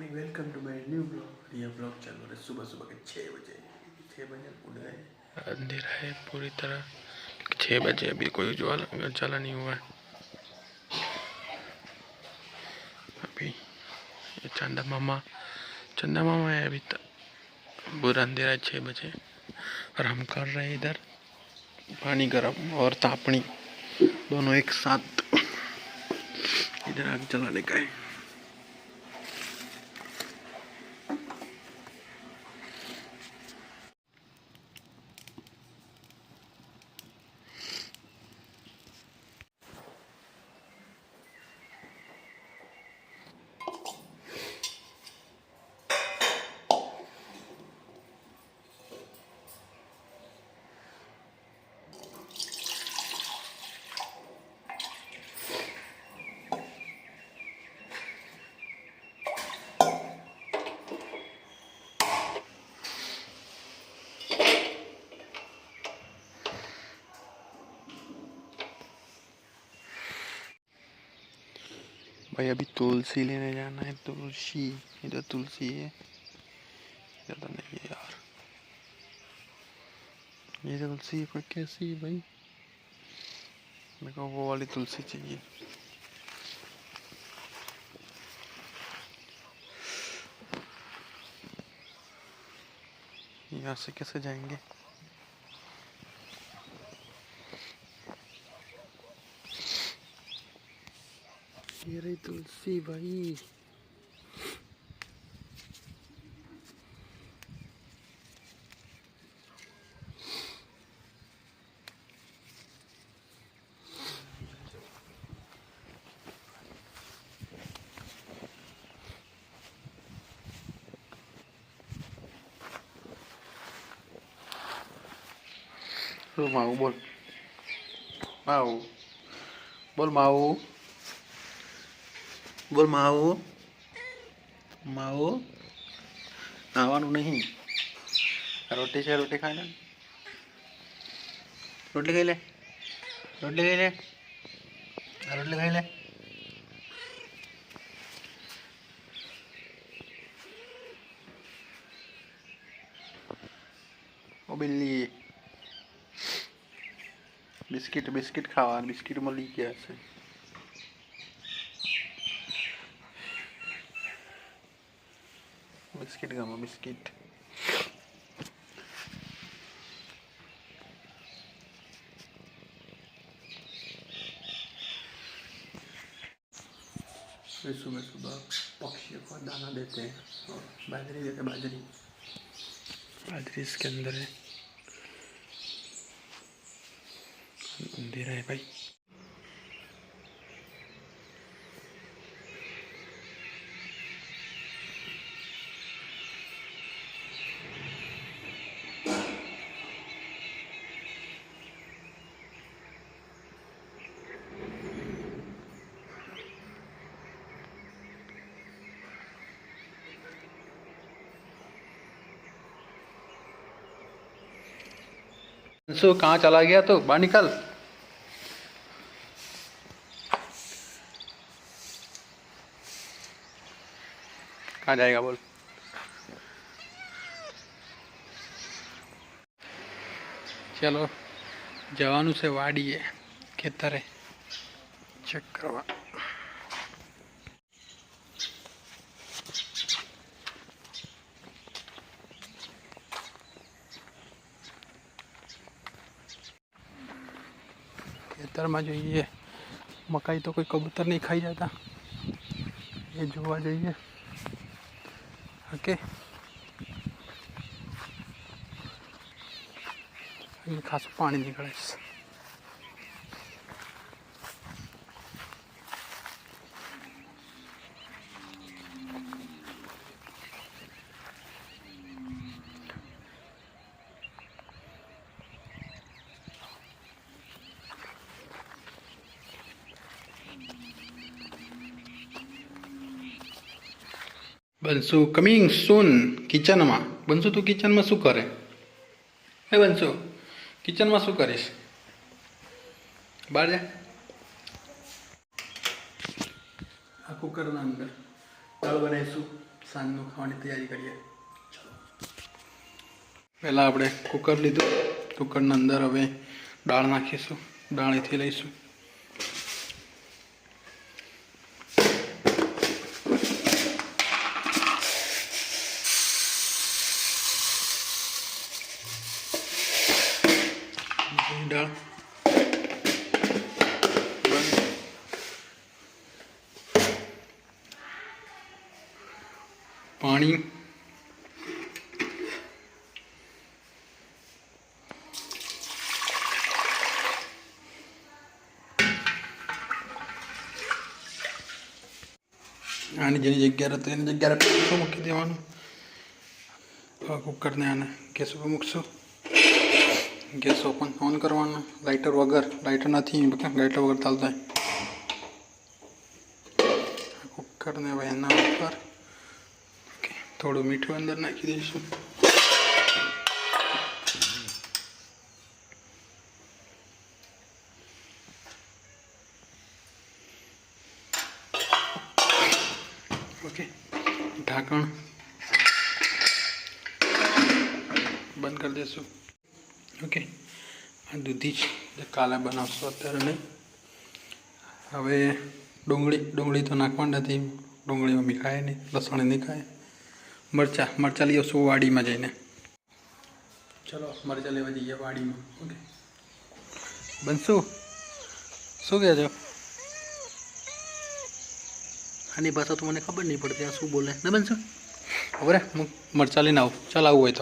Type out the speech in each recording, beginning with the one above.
Morning, welcome to my new blog. ये blog चल रहा है सुबह सुबह के 6 बजे उठ गए। अंधेरा है पूरी तरह। 6 बजे अभी कोई उजाला चला नहीं हुआ है। अभी ये चंदा मामा है अभी तक। पूरा अंधेरा है 6 बजे और हम कर रहे हैं इधर पानी गर्म और तापनी दोनों एक साथ। इधर आग जलाने का है। भाई अभी तुलसी लेने जाना है। तुलसी इधर तुलसी है, ज़्यादा नहीं है यार। ये तुलसी पर कैसी है भाई? मेरे को वो वाली तुलसी चाहिए। यहाँ से कैसे जाएंगे? ये रही तुलसी भाई। माऊ बोल, माऊ बोल, माऊ बोल, माऊ माऊ नावानु नहीं। रोटी से रोटी खाए ना। रोटी खाई ले, रोटी खाई ले, रोटी खाई ले। ओ बिल्ली, बिस्किट बिस्किट खावा। बिस्किट में ली क्या से? बिस्किट खावा बिस्किट। सुबह सुबह पक्षियों को दाना देते हैं और बाजरी देते हैं। बाजरी इसके अंदर है। अंधेरा है भाई। अंशु कहाँ चला गया? तो बाहर निकल। कहाँ जाएगा बोल? चलो जवानों से वाड़ी है, खेतर है, चेक करवा। खेतर में जाइए मकाई तो कोई कबूतर नहीं खाई जाता। ये जोवा जाइए ओके। ये खास पानी निकले। बंसु कमिंग सून किचन में। बंसु तू किचन में शू करे? हे बंसु किचन में शू करीश? बहार जा। आ कुकर अंदर दाल बनाईशू। સાંજનું ખાવાની તૈયારી કરીએ. પહેલાં આપણે કુકર લીધું. કુકરના અંદર હવે દાળ નાખીશું. દાળેથી લઈશું. દાળ પાણી આની જેની જગ્યા હતી એની જગ્યાએ પેલું મૂકી દેવાનું. કુકરને આને ગેસ ઉપર મૂકશું. ગેસ ઓન કરવાનો. લાઇટર વગર, લાઇટર નથી, લાઇટર વગર ચાલતા. કુકરને હવે એના ઉપર થોડું મીઠું અંદર નાખી દઈશું. ઓકે, ઢાંકણ બંધ કરી દઈશું. ઓકે, આ દૂધી જ કાલે બનાવશું, અત્યારે નહીં. હવે ડુંગળી તો નાખવાની નથી. ડુંગળી મમ્મી ખાય નહીં, લસણ નહીં ખાય. મરચાં લઈ આવશું વાડીમાં જઈને. ચલો મરચાં લેવા જઈએ વાડીમાં. ઓકે બનશું, શું કહે છો? આની ભાષા તો મને ખબર નહીં પડતી, આ શું બોલે ને બનશું? ખબર હું મરચાં લઈને આવું. ચાલ આવું હોય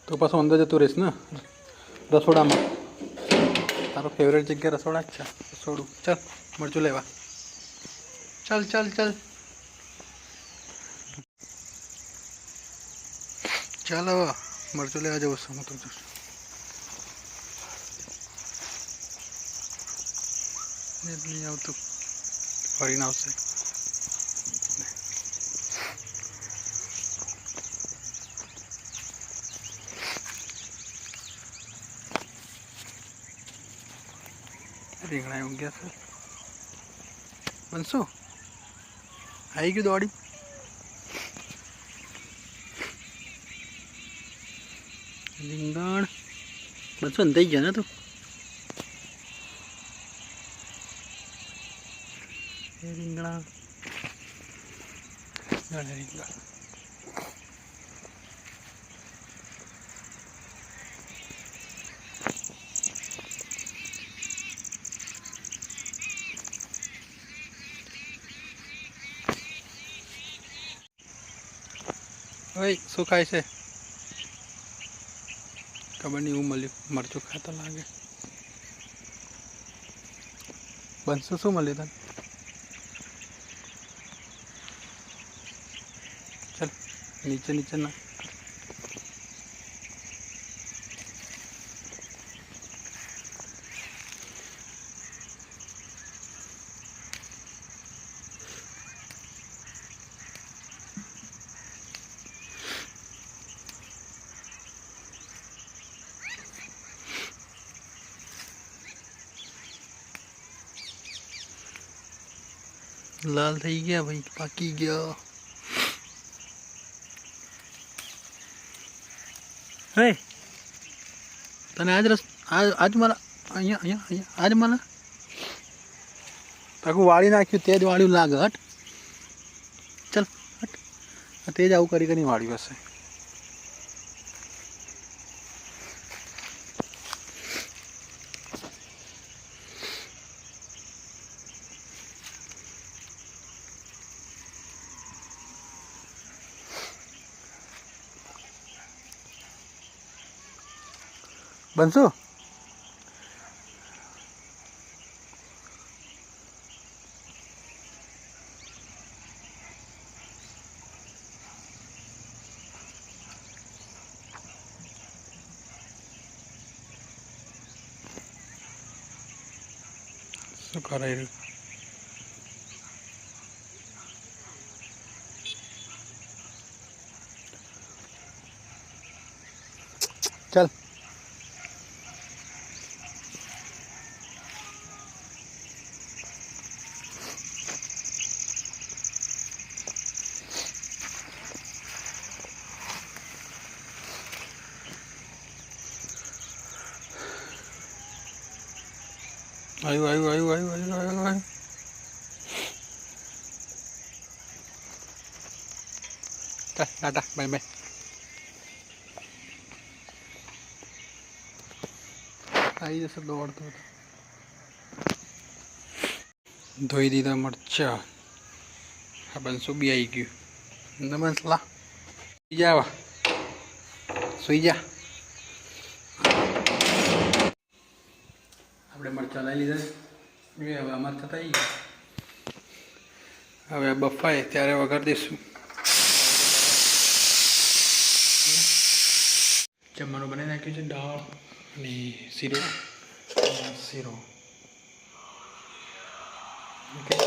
તો પાછું અંદર જતું રહીશ ને રસોડામાં. તારો ફેવરેટ જગ્યા રસોડા જ છે. રસોડું. ચાલ મરચું લેવા. ચાલ ચાલ ચાલ ચાલો મરચું લેવા જવું છું હું તો. નહીં આવતું, ફરીને આવશે. રીંગણા ઊંઘ્યા છે. બનશું આવી ગયું દોડી. રીંગણ બનશું ને થઈ ગયા ને તું. રીંગણા રીંગણ ઓય શું ખાય છે ખબર નહીં. એવું મળ્યું મરચું ખાતા લાગે. બનશું શું મળ્યું તને? ચાલ નીચે ના. લાલ થઈ ગયા ભાઈ, પાકી ગયા. હે તને આજ મારા અહીંયા આજ મને આખું વાળી નાખ્યું. તે જ વાળ્યું લાગે. હટ ચાલ હટ. તે જ આવું કરી વાળ્યું હશે. બનશું શું કરાઈ રહ્યું? ચાલ આવ્યું આવ્યું આવ્યું આવ્યું આવ્યું આવ્યું. ચાલ ટાટા બાય બાય. આવી જશે દોડતો હતો. ધોઈ દીધા મરચા. આ બંસુ બી આવી ગયું. નમસ્લા સુઈ જા, સુઈ જા. આપણે મરચા લઈ લીધા. એ હવે અમારે થતા આવી ગયા. હવે બફાય ત્યારે વઘાર દઈશું. જમવાનું બનાવી નાખ્યું છે. દાળ અને શીરો. શીરો ઓકે.